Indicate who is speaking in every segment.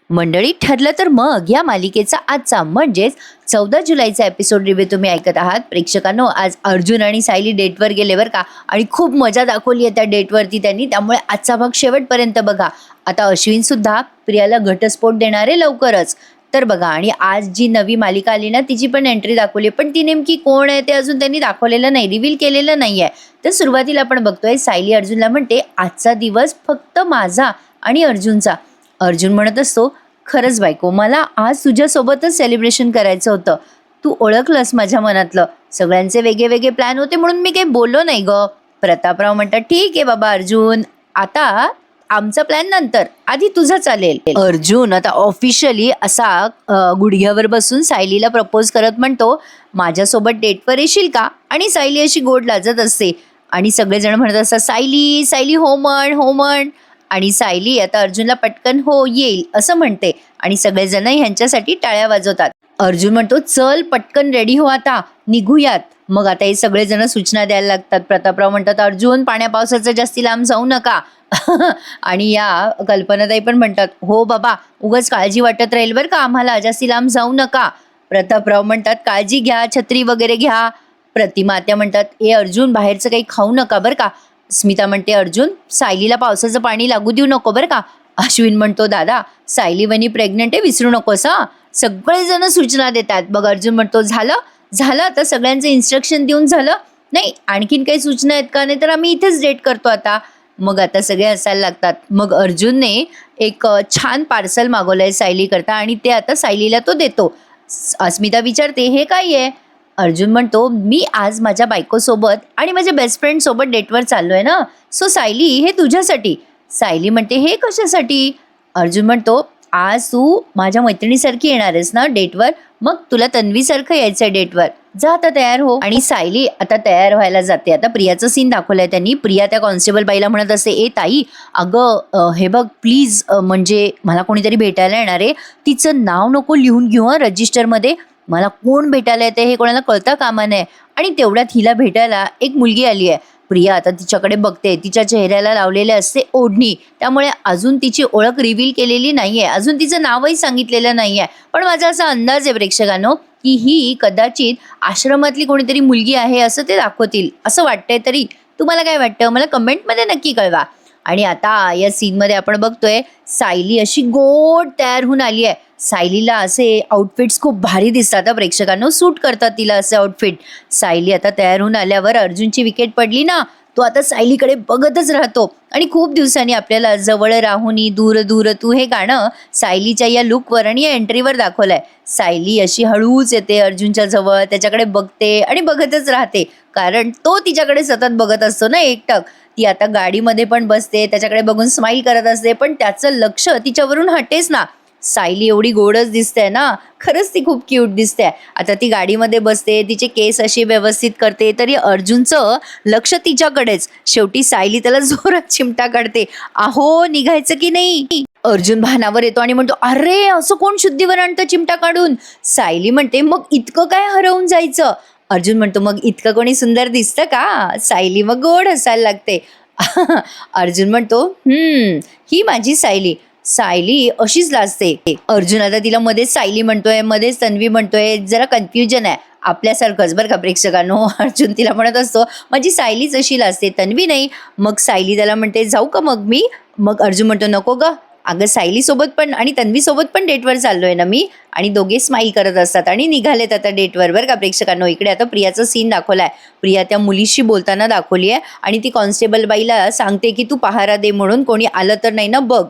Speaker 1: मंडळी, ठरलं तर मग या मालिकेचा आजचा म्हणजेच 14 जुलैचा एपिसोड रिव्ह्यू तुम्ही ऐकत आहात. प्रेक्षकांनो, आज अर्जुन आणि सायली डेटवर गेले बरं का, आणि खूप मजा दाखवली आहे त्या डेटवरती त्यांनी. त्यामुळे आजचा भाग शेवटपर्यंत बघा. आता अश्विन सुद्धा प्रियाला घटस्फोट देणार आहे लवकरच. तर बघा, आणि आज जी नवी मालिका आली ना, तिची पण एंट्री दाखवली, पण ती नेमकी कोण आहे ते अजून त्यांनी दाखवलेलं नाही, रिव्हील केलेलं नाहीये. तर सुरुवातीला आपण बघतोय, सायली अर्जुनला म्हणते, आजचा दिवस फक्त माझा आणि अर्जुनचा. अर्जुन म्हणत असतो, खरंच बायको, मला आज तुझ्यासोबतच सेलिब्रेशन करायचं होतं. तू ओळखलंस माझ्या मनातलं. सगळ्यांचे वेगळे वेगळे प्लॅन होते म्हणून मी काही बोललो नाही ग. प्रतापराव म्हणतात, ठीक आहे बाबा अर्जुन, आता आमचा प्लॅन नंतर, आधी तुझा चालेल. अर्जुन आता ऑफिशियली असा गुडघ्यावर बसून सायलीला प्रपोज करत म्हणतो, माझ्यासोबत डेटवर येशील का? आणि सायली अशी गोड लाजत असते आणि सगळेजण म्हणत असतात, सायली सायली हो म्हण, हो म्हण. आणि सायली आता अर्जुनला पटकन हो येईल असं म्हणते आणि सगळेजण ह्यांच्यासाठी टाळ्या वाजवतात. अर्जुन म्हणतो, चल पटकन रेडी हो, आता निघूयात. मग आता हे सगळेजण सूचना द्यायला लागतात. प्रतापराव म्हणतात, अर्जुन पाण्या पावसाचं जास्ती लांब जाऊ नका. आणि या कल्पनाताई पण म्हणतात, हो बाबा, उगाच काळजी वाटत राहील बरं का आम्हाला, जास्ती लांब जाऊ नका. प्रतापराव म्हणतात, काळजी घ्या, छत्री वगैरे घ्या. प्रतिमा त्या म्हणतात, ए अर्जुन, बाहेरचं काही खाऊ नका बरं का. स्मिता म्हणते, अर्जुन, सायलीला पावसाचं पाणी लागू देऊ नको बरं का. अश्विन म्हणतो, दादा, सायली वनी प्रेग्नंट आहे, विसरू नकोस हा. सगळेजण सूचना देतात. बघ अर्जुन म्हणतो, झालं आता सगळ्यांचं इन्स्ट्रक्शन देऊन झालं. नाही, आणखीन काही सूचना आहेत का? नाही तर आम्ही इथेच डेट करतो आता. मग आता सगळे हसायला लागतात. मग अर्जुनने एक छान पार्सल मागवलंय सायली करता आणि ते आता सायलीला तो देतो. अस्मिता विचारते, हे काय आहे? अर्जुन म्हणतो, मी आज माझ्या बायकोसोबत आणि माझ्या बेस्ट फ्रेंड सोबत डेटवर चाललोय ना, सो सायली हे तुझ्यासाठी. सायली म्हणते, हे कशासाठी? अर्जुन म्हणतो, आज तू माझ्या मैत्रिणीसारखी येणार आहेस ना डेटवर, मग तुला तन्वीसारखं यायचंय डेटवर. जा आता तयार हो. आणि सायली आता तयार व्हायला जाते. आता प्रियाचं सीन दाखवलंय त्यांनी. प्रिया त्या कॉन्स्टेबल बाईला म्हणत असते, ए ताई, अगं हे बघ प्लीज, म्हणजे मला कोणीतरी भेटायला येणार आहे, तिचं नाव नको लिहून घेऊ रजिस्टरमध्ये. मला कोण भेटायला येते हे कोणाला कळता कामा नये. आणि तेवढ्यात हिला भेटायला एक मुलगी आली आहे. प्रिया आता तिच्याकडे बघते. तिच्या चेहऱ्याला लावलेले असते ओढणी, त्यामुळे अजून तिची ओळख रिव्हील केलेली नाहीये, अजून तिचं नावही सांगितलेलं नाहीये. पण माझा असा अंदाज आहे प्रेक्षकांनो, की ही कदाचित आश्रमातली कोणीतरी मुलगी आहे असं ते दाखवतील असं वाटतंय. तरी तुम्हाला काय वाटतं मला कमेंटमध्ये नक्की कळवा. आणि आता या सीनमध्ये आपण बघतोय, सायली अशी गोड तयार होऊन आली आहे. सायलीला असे आउटफिट्स खूप भारी दिसतात प्रेक्षकांनो, सूट करतात तिला असे आउटफिट. सायली आता तयार होऊन आल्यावर अर्जुनची विकेट पडली ना, तो आता सायलीकडे बघतच राहतो. आणि खूप दिवसांनी आपल्याला जवळ राहुनी दूर दूर तू हे गाणं सायलीच्या या लुकवर आणि या एंट्रीवर दाखवलंय. सायली अशी हळूच येते अर्जुनच्या जवळ, त्याच्याकडे बघते आणि बघतच राहते, कारण तो तिच्याकडे सतत बघत असतो ना एकटक. ती आता गाडीमध्ये पण बसते, त्याच्याकडे बघून स्माईल करत असते, पण त्याचं लक्ष तिच्यावरून हटेच ना. सायली एवढी गोडच दिसते ना, खरंच ती खूप क्यूट दिसते. आता ती गाडीमध्ये बसते, तिचे केस अशी व्यवस्थित करते, तरी अर्जुनचं लक्ष तिच्याकडेच. शेवटी सायली त्याला जोरात चिमटा काढते, अहो निघायचं की नाही? अर्जुन भानावर येतो आणि म्हणतो, अरे असं कोण शुद्धीवर आणतं चिमटा काढून? सायली म्हणते, मग इतकं काय हरवून जायचं? अर्जुन म्हणतो, मग इतकं कोणी सुंदर दिसतं का? सायली मग गोड हसायला लागते. अर्जुन म्हणतो, ही माझी सायली. सायली अशीच लाजते. अर्जुन आता तिला मध्येच सायली म्हणतोय, मध्येच तन्वी म्हणतोय, जरा कन्फ्युजन आहे आपल्यासारखंच बरं का प्रेक्षकांनो. अर्जुन तिला म्हणत असतो, माझी सायलीच अशी लाजते, तन्वी नाही. मग सायली त्याला म्हणते, जाऊ का मग मी? मग अर्जुन म्हणतो, नको ग, अगं सायली सोबत पण आणि तन्वी सोबत पण डेटवर चाललोय ना मी. आणि दोघे स्माईल करत असतात आणि निघालेत आता डेटवर बरं का प्रेक्षकांनो. इकडे आता प्रियाचा सीन दाखवलाय. प्रिया त्या मुलीशी बोलताना दाखवली आहे आणि ती कॉन्स्टेबल बाईला सांगते की तू पहारा दे म्हणून, कोणी आलं तर नाही ना बघ.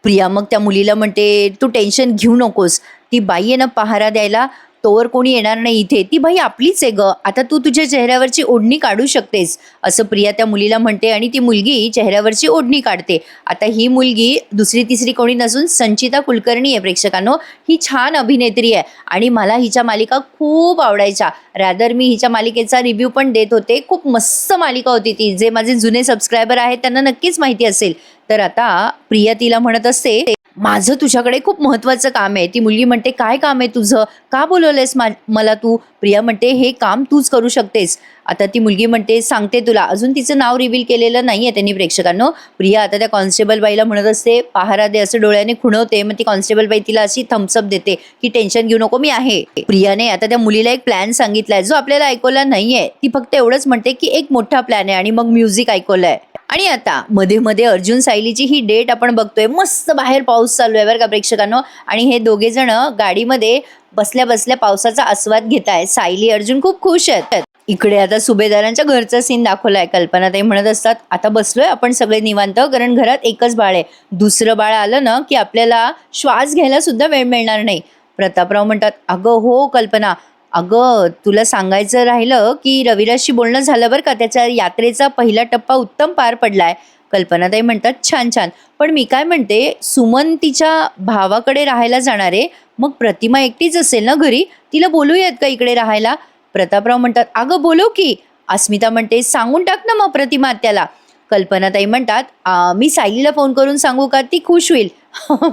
Speaker 1: प्रिया मग त्या मुलीला म्हणते, तू टेन्शन घेऊ नकोस, ती बाई आहे ना पहारा द्यायला, तोवर कोणी येणार नाही इथे, ती बाई आपलीच आहे ग, आता तू तुझ्या चेहऱ्यावरची ओढणी काढू शकतेस, असं प्रिया त्या मुलीला म्हणते. आणि ती मुलगी चेहऱ्यावरची ओढणी काढते. आता ही मुलगी दुसरी तिसरी कोणी नसून संचिता कुलकर्णी आहे प्रेक्षकांनो. ही छान अभिनेत्री आहे आणि मला हिच्या मालिका खूप आवडायच्या. रादर मी हिच्या मालिकेचा रिव्ह्यू पण देत होते. खूप मस्त मालिका होती ती, जे माझे जुने सबस्क्रायबर आहेत त्यांना नक्कीच माहिती असेल. तर आता प्रिया तिला म्हणत असते, माझं तुझ्याकडे खूप महत्त्वाचं काम आहे. ती मुलगी म्हणते, काय काम आहे तुझं? का बोलवलंयस मला तू? प्रिया म्हणते, हे काम तूच करू शकतेस. आता ती मुलगी म्हणते सांगते तुला, अजून तिचं नाव रिव्हील केलेलं नाहीये त्यांनी प्रेक्षकांनो. प्रिया आता त्या कॉन्स्टेबल बाईला म्हणत असते पहारा दे, असं डोळ्याने खुणवते. मग ती कॉन्स्टेबल बाई तिला अशी थम्सअप देते की टेन्शन घेऊ नको मी आहे. प्रियाने आता त्या मुलीला एक प्लॅन सांगितलाय जो आपल्याला ऐकवला नाहीये. ती फक्त एवढंच म्हणते की एक मोठा प्लॅन आहे आणि मग म्युझिक ऐकवलंय. आणि आता मध्ये मध्ये अर्जुन सायलीची ही डेट आपण बघतोय. मस्त बाहेर पाऊस चालू आहे बरं का प्रेक्षकांनो. आणि हे दोघे जण गाडीमध्ये बसल्या बसल्या पावसाचा आस्वाद घेताय. सायली अर्जुन खूप खुश आहेत. इकडे आता सुभेदारांच्या घरचा सीन दाखवलाय. कल्पनाताई म्हणत असतात आता बसलोय आपण सगळे निवांत, कारण घरात एकच बाळ आहे. दुसरं बाळ आलं ना की आपल्याला श्वास घ्यायला सुद्धा वेळ मिळणार नाही. प्रतापराव म्हणतात अगं हो कल्पना, अगं तुला सांगायचं राहिलं की रविराजशी बोलणं झालं बरं का, त्याच्या यात्रेचा पहिला टप्पा उत्तम पार पडलाय. कल्पनाताई म्हणतात छान छान, पण मी काय म्हणते सुमन तिच्या भावाकडे राहायला जाणार आहे, मग प्रतिमा एकटीच असेल ना घरी, तिला बोलूयात का इकडे राहायला. प्रतापराव म्हणतात अगं बोलव की. अस्मिता म्हणते सांगून टाक ना मग प्रतिमा आत्याला. कल्पनाताई म्हणतात मी सायलीला फोन करून सांगू का, ती खुश होईल.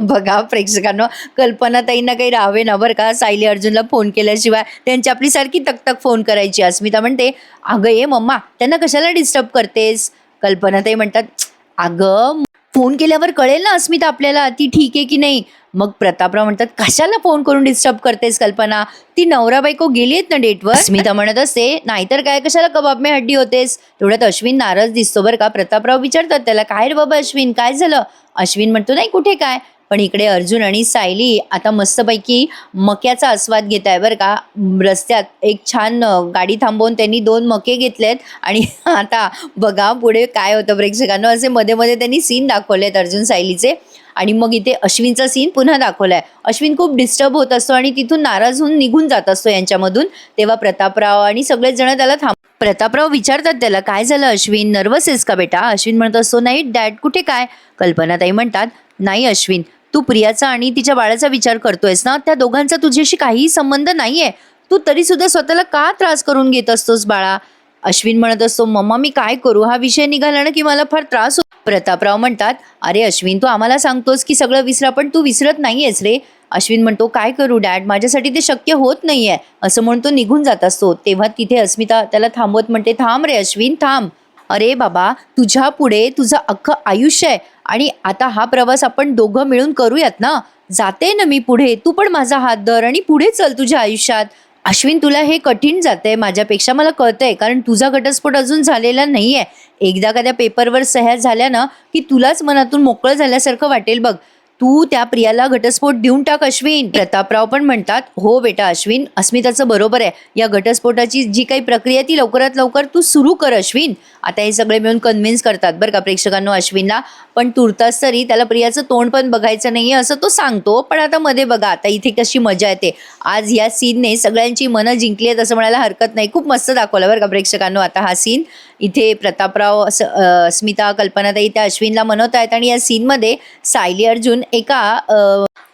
Speaker 1: बघा प्रेक्षकांनो, कल्पनाताईंना काही राहावे ना बरं का सायली अर्जुनला फोन केल्याशिवाय. त्यांची आपली सारखी तकतक फोन करायची. अस्मिता म्हणते अगं ये मम्मा, त्यांना कशाला डिस्टर्ब करतेस. कल्पनाताई म्हणतात अगं फोन केल्यावर कळेल ना अस्मिता आपल्याला ती ठीक आहे की नाही. मग प्रतापराव म्हणतात कशाला फोन करून डिस्टर्ब करतेस कल्पना, ती नवरा बायको गेली आहेत ना डेटवर. अस्मिता म्हणत असते नाहीतर काय, कशाला कबाब में हड्डी होतेस. तेवढ्यात अश्विन नाराज दिसतो बरं का. प्रतापराव विचारतात त्याला काय रे बाबा अश्विन काय झालं. अश्विन म्हणतो नाही कुठे काय. पण इकडे अर्जुन आणि सायली आता मस्तपैकी मक्याचा आस्वाद घेत आहे बरं का. रस्त्यात एक छान गाडी थांबवून त्यांनी 2 मके घेतलेत. आणि आता बघा पुढे काय होतं प्रेक्षकांनो. असे मध्ये मध्ये त्यांनी सीन दाखवलेत अर्जुन सायलीचे. आणि मग इथे अश्विनचा सीन पुन्हा दाखवलाय. अश्विन खूप डिस्टर्ब होत असतो आणि तिथून नाराज होऊन निघून जात असतो यांच्यामधून. तेव्हा प्रतापराव आणि सगळेच जण त्याला प्रतापराव विचारतात त्याला काय झालं अश्विन, नर्वस आहेस का बेटा. अश्विन म्हणत असतो नाही डॅड कुठे काय. कल्पनाताई म्हणतात नाही अश्विन, तू प्रियाचा आणि तिच्या बाळाचा विचार करतोयस ना, त्या दोघांचा तुझ्याशी काहीही संबंध नाहीये. तू तरी सुद्धा स्वतःला का त्रास करून घेत असतोस बाळा. अश्विन म्हणत असतो मम्मा मी काय करू, हा विषय निघाला ना की मला फार त्रास होतो. प्रतापराव म्हणतात अरे अश्विन तू आम्हाला सांगतोस की सगळं विसरा, पण तू विसरत नाहीयेस रे. अश्विन म्हणतो काय करू डॅड, माझ्यासाठी ते शक्य होत नाहीये, असं म्हणतो निघून जात असतो. तेव्हा तिथे अस्मिता त्याला थांबवत म्हणते थांब रे अश्विन थांब. अरे बाबा तुझ्या पुढे तुझं अख्खं आयुष्य आहे आणि आता हा प्रवास आपण दोघं मिळून करूयात ना. जाते ना मी पुढे, तू पण माझा हात धर आणि पुढे चल तुझ्या आयुष्यात. अश्विन तुला हे कठीण जातंय माझ्यापेक्षा, मला कळतंय, कारण तुझा घटस्फोट अजून झालेला नाहीये. एकदा का त्या पेपरवर सह्या झाल्या ना की तुलाच मनातून मोकळं झाल्यासारखं वाटेल बघ. तू त्या प्रियाला घटस्फोट देऊन टाक अश्विन. प्रतापराव पण म्हणतात हो बेटा अश्विन, अस्मिताचं बरोबर आहे, या घटस्फोटाची जी काही प्रक्रिया ती लवकरात लवकर तू सुरू कर अश्विन. आता हे सगळे मिळून कन्व्हिन्स करतात बरं का प्रेक्षकांनो अश्विनला. पण तुर्तास तरी त्याला प्रियाचं तोंड पण बघायचं नाहीये असं तो सांगतो. पण आता मध्ये बघा आता इथे कशी मजा येते. आज या सीनने सगळ्यांची मनं जिंकली आहेत असं म्हणायला हरकत नाही. खूप मस्त दाखवलं बरं का प्रेक्षकांनो आता हा सीन. इथे प्रतापराव अस्मिता कल्पनाताई त्या अश्विनला म्हणत आहेत आणि या सीनमध्ये सायली अर्जुन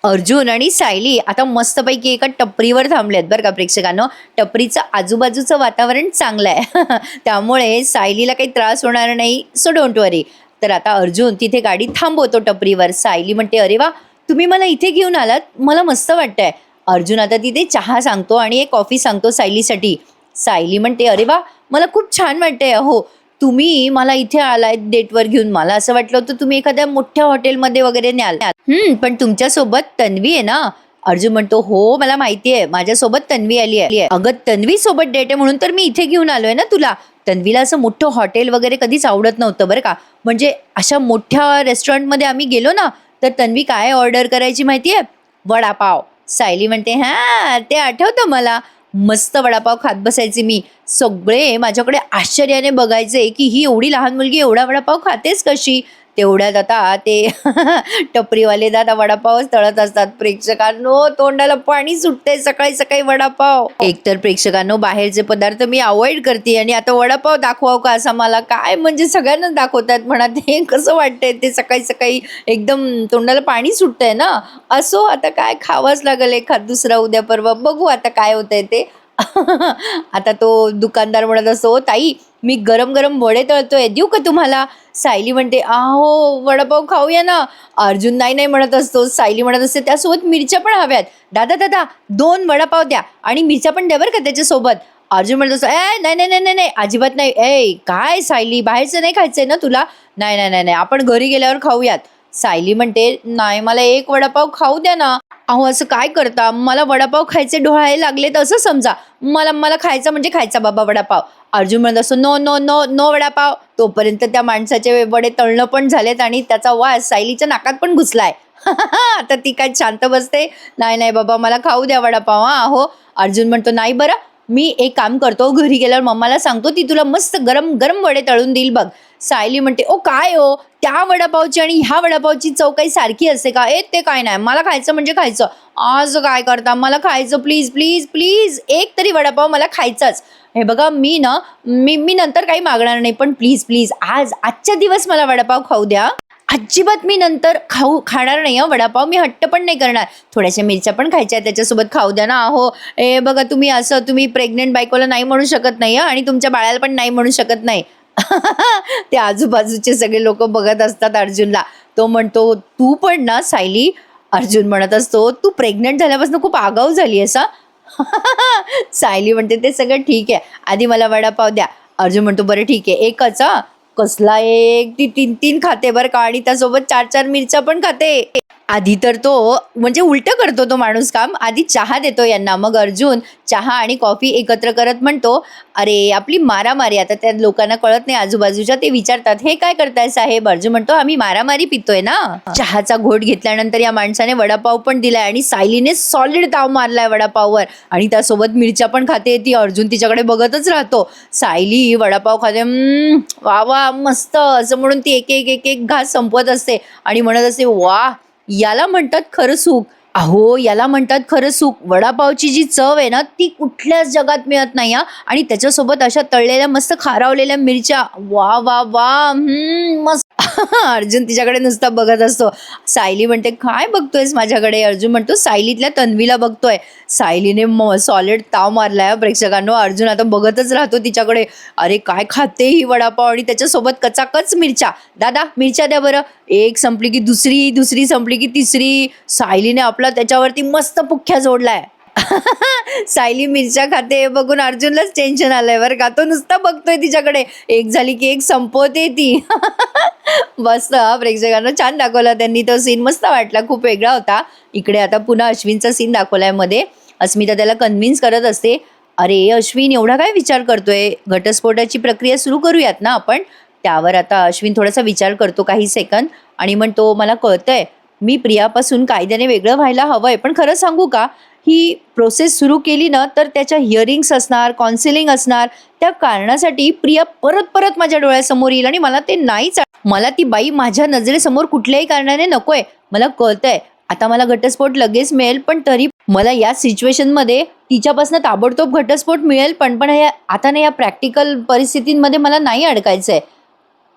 Speaker 1: अर्जुन आणि सायली आता मस्तपैकी एका टपरीवर थांबलेत बरं का प्रेक्षकांनो. टपरीचं आजूबाजूचं वातावरण चांगलं आहे त्यामुळे सायलीला काही त्रास होणार नाही, सो डोंट वरी. तर आता अर्जुन तिथे गाडी थांबवतो टपरीवर. सायली म्हणते अरे वा तुम्ही मला इथे घेऊन आलात, मला मस्त वाटतंय. अर्जुन आता तिथे चहा सांगतो आणि एक कॉफी सांगतो सायलीसाठी. सायली म्हणते अरे वा मला खूप छान वाटतंय, हो तुम्ही मला इथे आलाय डेटवर घेऊन, मला असं वाटलं होतं तुम्ही एखाद्या मोठ्या हॉटेलमध्ये वगैरे न्याल. पण तुमच्यासोबत तन्वी आहे ना. अर्जुन म्हणतो हो मला माहिती आहे, माझ्यासोबत तन्वी आली आहे. अगं तन्वी सोबत डेट आहे म्हणून तर मी इथे घेऊन आलोय ना तुला. तन्वीला असं मोठं हॉटेल वगैरे कधीच आवडत नव्हतं बरं का. म्हणजे अशा मोठ्या रेस्टॉरंटमध्ये आम्ही गेलो ना तर तन्वी काय ऑर्डर करायची माहितीये, वडापाव. सायली म्हणते हा ते आठवतं मला, मस्त वडापाव खात बसायचे मी. सगळे माझ्याकडे आश्चर्याने बघायचे की ही एवढी लहान मुलगी एवढा वडापाव खातेच कशी. तेवढ्यात आता ते टपरीवाले दादा वडापावच तळत असतात. प्रेक्षकांनो तोंडाला पाणी सुटते सकाळी सकाळी वडापाव. एकतर प्रेक्षकांनो बाहेरचे पदार्थ मी अवॉइड करते आणि आता वडापाव दाखवाव का असं मला काय, म्हणजे सगळ्यांना दाखवतात म्हणा. ते कसं वाटतंय ते सकाळी सकाळी एकदम तोंडाला पाणी सुटतंय ना. असो आता काय खावंच लागेल एखाद दुसरा उद्या परवा, बघू आता काय होतंय ते. आता तो दुकानदार म्हणत असतो ताई मी गरम गरम वडे तळतोय, देऊ का तुम्हाला. सायली म्हणते आहो वडापाव खाऊया ना. अर्जुन नाही नाही म्हणत असतो. सायली म्हणत असते त्यासोबत मिरच्या पण हव्यात. दादा दादा 2 वडापाव द्या आणि मिरच्या पण द्या बरं का त्याच्यासोबत. अर्जुन म्हणत असतो, "ए नाही, नाही, नाही, नाही, नाही, अजिबात नाही. ए काय सायली, बाहेरचं नाही खायचंय ना तुला? नाही, नाही, नाही, नाही, आपण घरी गेल्यावर खाऊयात." सायली म्हणते, "नाही, मला एक वडापाव खाऊ द्या ना." "अहो असं काय करता? मला वडापाव खायचे डोहाळे लागलेत असं समजा. मला मला खायचा म्हणजे खायचा बाबा वडापाव." अर्जुन म्हणत असतो, "no, no, no, no vada pav." तोपर्यंत त्या माणसाचे वडे तळणं पण झालेत आणि त्याचा वास सायलीच्या नाकात पण घुसलाय. आता ती काय शांत बसते? "नाही, नाही बाबा, मला खाऊ द्या वडापाव हां." "हो." अर्जुन म्हणतो, "नाही बरं, मी एक काम करतो, घरी गेल्यावर मम्माला सांगतो, ती तुला मस्त गरम गरम वडे तळून देईल बघ." सायली म्हणते, "ओ काय हो, त्या वडापावची आणि ह्या वडापावची चव काही सारखी असते का? ए ते काय नाही, मला खायचं म्हणजे खायचं." "आज काय करता? मला खायचं, प्लीज प्लीज प्लीज, एक तरी वडापाव मला खायचाच." "हे बघा, मी ना मी नंतर काही मागणार नाही, पण प्लीज प्लीज आजच्या दिवस मला वडापाव खाऊ द्या. अजिबात मी नंतर खाणार नाही हं वडापाव. मी हट्ट पण नाही करणार. थोड्याशा मिरच्या पण खायच्या आहेत त्याच्यासोबत, खाऊ द्या ना." "अहो, हे बघा, तुम्ही प्रेग्नंट बायकोला नाही म्हणू शकत नाही हं, आणि तुमच्या बाळाला पण नाही म्हणू शकत नाही." ते आजूबाजूचे सगळे लोक बघत असतात अर्जुनला. तो म्हणतो, "तू पण ना सायली." अर्जुन म्हणत असतो, "तू प्रेग्नंट झाल्यापासून खूप आगाऊ झाली आहेस हां." सायली म्हणते, "ते सगळं ठीक आहे. आधी मला वडापाव द्या." अर्जुन म्हणतो, "बरं ठीक आहे, एकच हां." कसला एक, ती 3-3 खाते बरं का, आणि त्यासोबत 4-4 मिरच्या पण खाते. आधी तर तो म्हणजे उलटं करतो तो माणूस काम. आधी चहा देतो यांना. मग अर्जुन चहा आणि कॉफी एकत्र करत म्हणतो, "अरे आपली मारामारी." आता त्या लोकांना कळत नाही आजूबाजूच्या, ते विचारतात, "हे काय करताय साहेब?" अर्जुन म्हणतो, "आम्ही मारामारी पितोय ना." चहाचा घोट घेतल्यानंतर या माणसाने वडापाव पण दिलाय आणि सायलीने सॉलिड ताव मारलाय वडापाववर आणि त्यासोबत मिरच्या पण खाते ती. अर्जुन तिच्याकडे बघतच राहतो. सायली वडापाव खाते, "वा वा मस्त." असं म्हणून ती एक एक एक एक घास संपवत असते आणि म्हणत असते, "वा, याला म्हणतात खरं सुख." अहो, याला म्हणतात खरं सुख. वडापावची जी चव आहे ना, ती कुठल्याच जगात मिळत नाही हां. आणि त्याच्यासोबत अशा तळलेल्या मस्त खारावलेल्या मिरच्या. वाह! वाह! वाह! मस्त. अर्जुन तिच्याकडे नुसता बघत असतो. सायली म्हणते, "काय बघतोयस माझ्याकडे?" अर्जुन म्हणतो, "सायलीतल्या तन्वीला बघतोय." सायलीने सॉलिड ताव मारलाय हां प्रेक्षकांनो. अर्जुन आता बघतच राहतो तिच्याकडे. अरे काय खाते ही वडापाव आणि त्याच्यासोबत कचाकच मिरच्या. "दादा मिरच्या द्या बरं." एक संपली की दुसरी, दुसरी संपली की तिसरी. सायलीने आपला त्याच्यावरती मस्त पुख्या जोडलाय. सायली मिरच्या खाते हे बघून अर्जुनलाच टेन्शन आलंय बरं का. तो नुसता बघतोय तिच्याकडे. एक झाली की एक संपवते ती. मस्त हां, प्रेक्षकांना छान दाखवला त्यांनी तो सीन. मस्त वाटला, खूप वेगळा होता. इकडे आता पुन्हा अश्विनचा सीन दाखवलाय मध्ये. अस्मिता त्याला कन्व्हिन्स करत असते. "अरे अश्विन, एवढा काय विचार करतोय? घटस्फोटाची प्रक्रिया सुरू करूयात ना आपण." त्यावर आता अश्विन थोडासा विचार करतो काही सेकंद आणि म्हणतो, "मला कळतंय, मी प्रियापासून कायद्याने वेगळं व्हायला हवंय. पण खरं सांगू का, ही प्रोसेस सुरू केली ना, तर त्याच्या हिअरिंग्स असणार, काउन्सिलिंग असणार. त्या कारणासाठी प्रिया परत परत माझ्या डोळ्यासमोर येईल आणि मला ते नाहीच. मला ती बाई माझ्या नजरेसमोर कुठल्याही कारणाने नकोय. मला कळतंय, आता मला घटस्फोट लगेच मिळेल, पण तरी मला या सिच्युएशनमध्ये तिच्यापासून ताबडतोब घटस्फोट मिळेल, पण आता ना या प्रॅक्टिकल परिस्थितींमध्ये मला नाही अडकायचंय."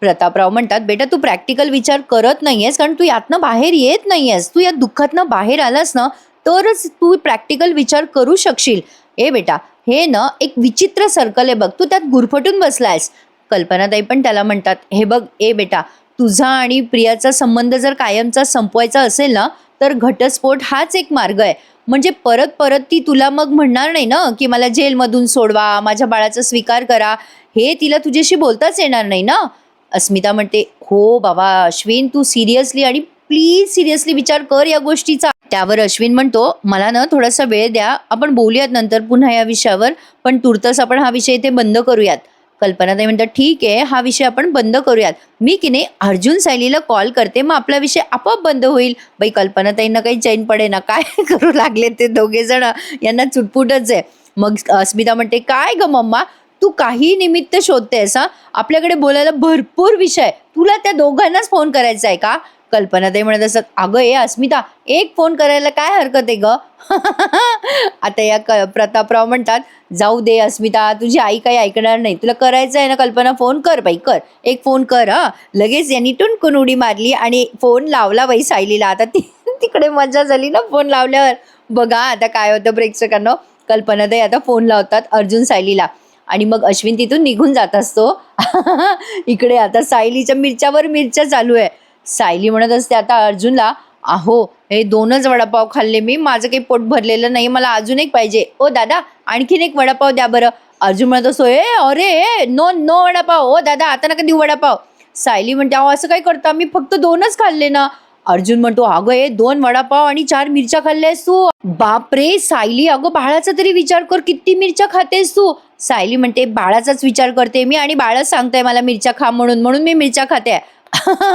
Speaker 1: प्रतापराव म्हणतात, "बेटा, तू प्रॅक्टिकल विचार करत नाहीयेस, कारण तू यातनं बाहेर येत नाहीयेस. तू या दुःखातनं बाहेर आलास ना, तरच तू प्रॅक्टिकल विचार करू शकशील. ए बेटा, हे ना एक विचित्र सर्कल आहे बघ, तू त्यात गुरफटून बसलायस." कल्पनाताई पण त्याला म्हणतात, "हे बघ ए बेटा, तुझा आणि प्रियाचा संबंध जर कायमचा संपवायचा असेल ना, तर घटस्फोट हाच एक मार्ग आहे. म्हणजे परत परत ती तुला मग म्हणणार नाही ना, की मला जेलमधून सोडवा, माझ्या बाळाचा स्वीकार करा. हे तिला तुझ्याशी बोलताच येणार नाही ना." अस्मिता म्हणते, "हो बाबा अश्विन, तू सिरियसली आणि प्लीज सिरियसली विचार कर या गोष्टीचा." त्यावर अश्विन म्हणतो, "मला ना थोडासा वेळ द्या, आपण बोलूयात नंतर पुन्हा या विषयावर, पण तुर्तास आपण हा विषय इथे बंद करूयात." कल्पनाताई म्हणतात, "ठीक आहे, हा विषय आपण बंद करूयात. मी की नाही अर्जुन सायलीला कॉल करते, मग आपला विषय आपोआप बंद होईल." बाई कल्पनाताईंना काही चैन पडे ना, काय करू लागले ते दोघे जण, यांना चुटपुटच आहे. मग अस्मिता म्हणते, "काय ग मम्मा, तू काही निमित्त शोधतेस हां? आपल्याकडे बोलायला भरपूर विषय आहे. तुला त्या दोघांनाच फोन करायचा आहे का?" कल्पनाताई म्हणत असतात, "अगं ए अस्मिता, एक फोन करायला काय हरकत आहे गं?" आता या प्रतापराव म्हणतात, "जाऊ दे अस्मिता, तुझी आई काही ऐकणार नाही. तुला करायचं आहे ना कल्पना, फोन कर बाई, कर. एक फोन कर हां." लगेच यांनी टुणकून उडी मारली आणि फोन लावला बाई सायलीला. आता ती तिकडे मजा झाली ना फोन लावल्यावर. बघा आता काय होतं प्रेक्षकांनो. कल्पनाताई आता फोन लावतात अर्जुन सायलीला आणि मग अश्विन तिथून निघून जात असतो. इकडे आता सायलीच्या मिरच्यावर मिरच्या चालू आहे. सायली म्हणत असते आता अर्जुनला, "अहो, हे 2च वडापाव खाल्ले मी, माझं काही पोट भरलेलं नाही, मला अजून एक पाहिजे. ओ दादा, आणखीन एक वडापाव द्या बरं." अर्जुन म्हणत असतो, ए अरे नो नो वडापाव, ओ दादा आता नका देऊ वडापाव. सायली म्हणते, अहो असं काय करता, मी फक्त 2च खाल्ले ना. अर्जुन म्हणतो, अगं 2 वडापाव आणि 4 मिरच्या खाल्ल्यास तू. बापरे सायली, अगं बाळाचा तरी विचार कर, किती मिरच्या खातेस तू. सायली म्हणते, बाळाचाच विचार करते मी आणि बाळच सांगतंय मला मिरच्या खा म्हणून, म्हणून मी मिरच्या खाते.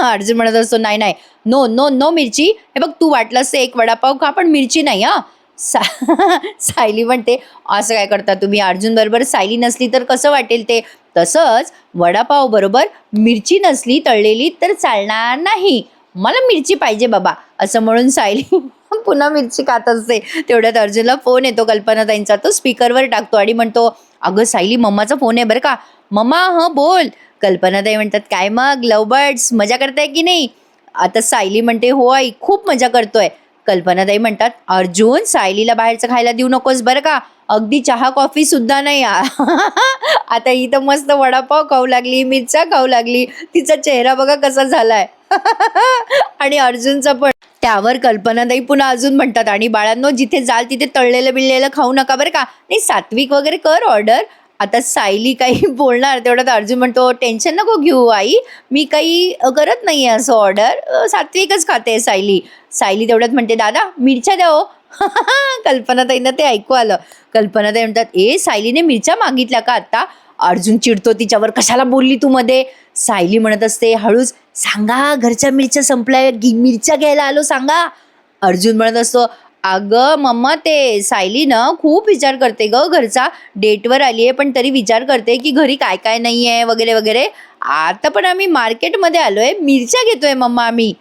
Speaker 1: अर्जुन म्हणत असतो, नाही नाही, नो नो नो मिरची. हे बघ, तू वाटलंस 1 वडापाव खा पण मिरची नाही हा. सायली म्हणते, असं काय करता तुम्ही, अर्जुन बरोबर सायली नसली तर कसं वाटेल ते. तसंच वडापाव बरोबर मिरची नसली तळलेली तर चालणार नाही, मला मिरची पाहिजे बाबा, असं म्हणून सायली पुन्हा मिरची खात असते. तेवढ्यात अर्जुनला फोन येतो कल्पनाताईंचा. तो स्पीकरवर टाकतो आणि म्हणतो, अगं सायली, मम्माचा फोन आहे बरं का. मम्मा, हं बोल. कल्पनाताई म्हणतात, काय मग लव बर्ड्स, मजा करताय की नाही. आता सायली म्हणते, हो आई, खूप मजा करतोय. कल्पनाताई म्हणतात, अर्जुन, सायलीला बाहेरचं खायला देऊ नकोस बरं का, अगदी चहा कॉफी सुद्धा नाही. आता ही तर मस्त वडापाव खाऊ लागली, मिरच्या खाऊ लागली, तिचा चेहरा बघा कसा झालाय. आणि अर्जुनचा पण. त्यावर कल्पनाताई पुन्हा अजून म्हणतात, आणि बाळांनो, जिथे जाल तिथे तळलेलं बिळलेलं खाऊ नका बरं का, नाही सात्विक वगैरे कर ऑर्डर. आता सायली काही बोलणार तेवढ्यात अर्जुन म्हणतो, टेन्शन नको घेऊ आई, मी काही करत नाहीये असं ऑर्डर, सात्विकच खाते सायली. सायली तेवढ्यात म्हणते, दादा मिरच्या द्या हो. कल्पनाताईंना ते ऐकू आलं. कल्पनाताई म्हणतात, सायलीने मिरच्या मागितल्या का आता. अर्जुन चिडतो तिच्यावर, कशाला बोलली तू मध्ये. सायली म्हणत असते हळूच, सांगा घरच्या मिरच्या संपल्या, मिरच्या घ्यायला आलो सांगा. अर्जुन म्हणत असतो, अगं मम्मा, ते सायली ना खूप विचार करते ग घरचा, डेटवर आली आहे पण तरी विचार करते की घरी काय काय नाही आहे वगैरे वगैरे. आता पण आम्ही मार्केटमध्ये आलोय, मिरच्या घेतोय मम्मा आम्ही.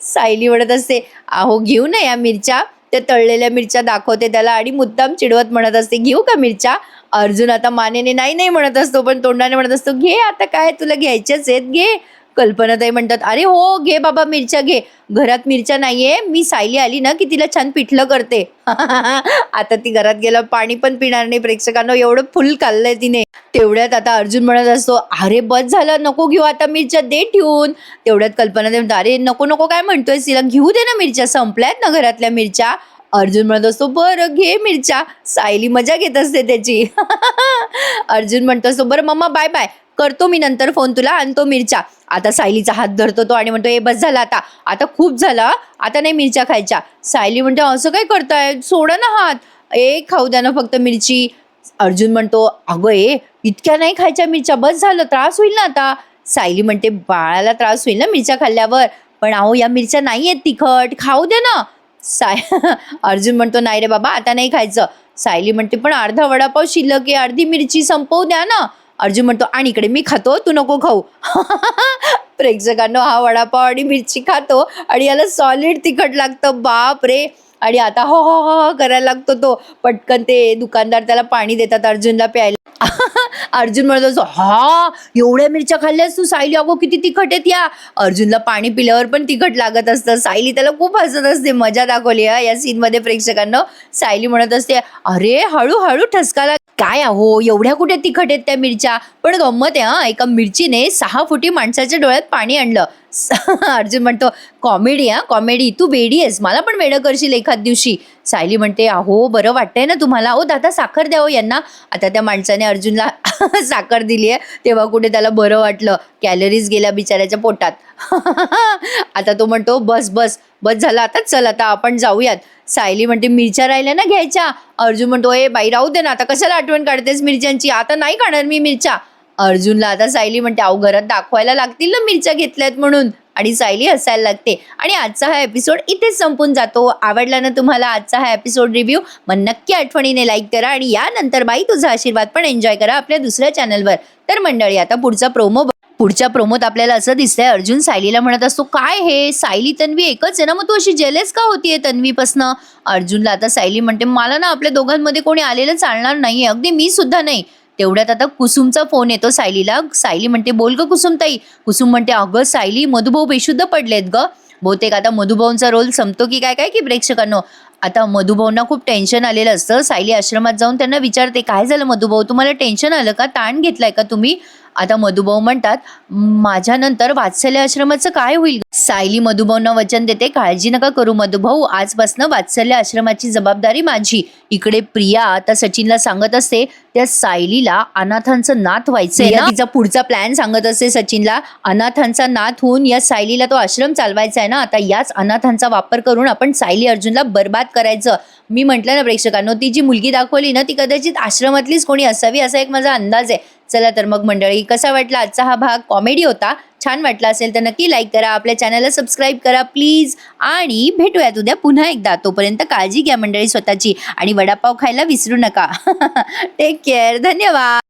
Speaker 1: सायली म्हणत असते, अहो घेऊ ना या मिरच्या. त्या तळलेल्या मिरच्या दाखवते त्याला आणि मुद्दाम चिडवत म्हणत असते, घेऊ का मिरच्या. अर्जुन आता मानेने नाही नाही म्हणत असतो, पण तोंडाने म्हणत असतो, घे आता, काय तुला घ्यायच्याच आहेत घे. कल्पनाताई म्हणतात, अरे हो घे बाबा मिरच्या घे, घरात मिरच्या नाहीये, मी सायली आली ना की तिला छान पिठलं करते. आता ती घरात गेला पाणी पण पिणार नाही. प्रेक्षकांना एवढं फुल खाल्लंय तिने. तेवढ्यात आता अर्जुन म्हणत असतो, अरे बस झालं, नको घेऊ आता मिरच्या, दे ठेवून. तेवढ्यात कल्पनाताई म्हणतात, अरे नको नको काय म्हणतोय, तिला घेऊ दे ना मिरच्या, संपल्यात ना घरातल्या मिरच्या. अर्जुन म्हणत असतो, बरं घे मिरच्या. सायली मजा घेत असते त्याची. अर्जुन म्हणतो असतो, बरं मम्मा बाय बाय, करतो मी नंतर फोन तुला, आणतो मिरच्या. आता सायलीचा हात धरतो तो आणि म्हणतो, बस झाला आता, आता खूप झाला, आता नाही मिरच्या खायच्या. सायली म्हणतो, असं काय करताय, सोडा ना हात, खाऊ द्या ना फक्त मिरची. अर्जुन म्हणतो, अगं इतक्या नाही खायच्या मिरच्या, बस झालं, त्रास होईल ना आता. सायली म्हणते, बाळाला त्रास होईल ना मिरच्या खाल्ल्यावर, पण अहो या मिरच्या नाही आहेत तिखट, खाऊ द्या ना. अर्जुन म्हणतो, नाही रे बाबा आता नाही खायचं. सायली म्हणते, पण अर्धा वडापाव शिल्लक आहे, अर्धी मिरची संपवू द्या ना. अर्जुन म्हणतो, आणि इकडे मी खातो, तू नको खाऊ. प्रेक्षकांनो, हा वडापाव आणि मिरची खातो आणि याला सॉलिड तिखट लागतं, बाप रे. आणि आता हो हो हो करायला लागतो तो. पटकन ते दुकानदार त्याला पाणी देतात अर्जुनला प्यायला. अर्जुन म्हणत असतो, हा एवढ्या मिरच्या खाल्ल्यास तू सायली, अगो किती तिखट आहेत या. अर्जुनला पाणी पिल्यावर पण तिखट लागत असतं. सायली त्याला खूप हसत असते, मजा दाखवली या सीन मध्ये प्रेक्षकांना. सायली म्हणत असते, अरे हळूहळू ठसकाला, काय अहो एवढ्या कुठे तिखट आहेत त्या मिरच्या, पण गंमत आहे एका मिरचीने 6 फुटी माणसाच्या डोळ्यात पाणी आणलं. अर्जुन म्हणतो, कॉमेडी कॉमेडी, तू वेडी आहेस, मला पण वेडं करशील एखाद दिवशी. सायली म्हणते, अहो बरं वाटतंय ना तुम्हाला, दादा साखर द्या यांना. आता त्या माणसाने अर्जुनला साखर दिली आहे, तेव्हा कुठे त्याला बरं वाटलं, कॅलरीज गेल्या बिचाऱ्याच्या पोटात. आता तो म्हणतो, बस बस बस झालं आता, चल आता आपण जाऊयात. सायली म्हणते, मिरच्या राहिल्या ना घ्यायच्या. अर्जुन म्हणतो, बाई राहू दे ना, आता कशाला आठवण काढतेस मिरच्यांची, आता नाही खाणार मी मिरच्या. अर्जुनला आता सायली म्हणते, अहो घरात दाखवायला लागतील ना मिरच्या घेतल्यात म्हणून. आणि सायली हसायला लागते. आणि आजचा हा एपिसोड इथेच संपून जातो. आवडला ना तुम्हाला आजचा हा एपिसोड रिव्ह्यू, मग नक्की आठवणीने लाईक करा आणि यानंतर बाई तुझा आशीर्वाद पण एन्जॉय करा आपल्या दुसऱ्या चॅनलवर. तर मंडळी, आता पुढच्या प्रोमोत आपल्याला असं दिसतंय, अर्जुन सायलीला म्हणत असतो, काय हे सायली तन्वी एकच आहे ना, मग तू अशी जेलस का होतीये तन्वीपासनं. अर्जुनला आता सायली म्हणते, मला ना आपल्या दोघांमध्ये कोणी आलेलं चालणार नाहीये, अगदी मी सुद्धा नाही. तेवढ्यात आता कुसुमचा फोन येतो सायलीला. सायली म्हणते, बोल ग कुसुमताई. कुसुम म्हणते, अगं सायली, मधुभाऊ बेशुद्ध पडलेत ग. बहुतेक आता मधुभाऊंचा रोल संपतो की काय की प्रेक्षकांनो. आता मधुभाऊंना खूप टेन्शन आलेलं असतं. सायली आश्रमात जाऊन त्यांना विचारते, काय झालं मधुभाऊ, तुम्हाला टेन्शन आलं का, ताण घेतलाय का तुम्ही. आता मधुभाऊ म्हणतात, माझ्यानंतर वात्सल्य आश्रमाचं काय होईल? सायली मधुभाऊंना वचन देते, काळजी नका करू मधुभाऊ, आजपासून वात्सल्य आश्रमाची जबाबदारी माझी. इकडे प्रिया आता सचिनला सांगत असते, त्या सायलीला अनाथांचं नाथ व्हायचंय ना. तिचा पुढचा प्लॅन सांगत असते सचिनला, अनाथांचा नाथ होऊन या सायलीला तो आश्रम चालवायचा आहे ना. आता याच अनाथांचा वापर करून आपण सायली अर्जुनला बर्बाद करायचं. मी म्हटलं ना प्रेक्षकांनो, ती जी मुलगी दाखवली ना ती कदाचित आश्रमातलीच कोणी असावी असा एक माझा अंदाज आहे. चला तर मग मंडळी, कसा वाटला आजचा हा भाग? कॉमेडी होता. छान वाटला असेल तर नक्की लाईक करा, आपल्या चॅनलला सबस्क्राईब करा प्लीज, आणि भेटूयात उद्या पुन्हा एकदा. तोपर्यंत काळजी घ्या मंडळी स्वतःची, आणि वडापाव खायला विसरू नका. Take care. धन्यवाद.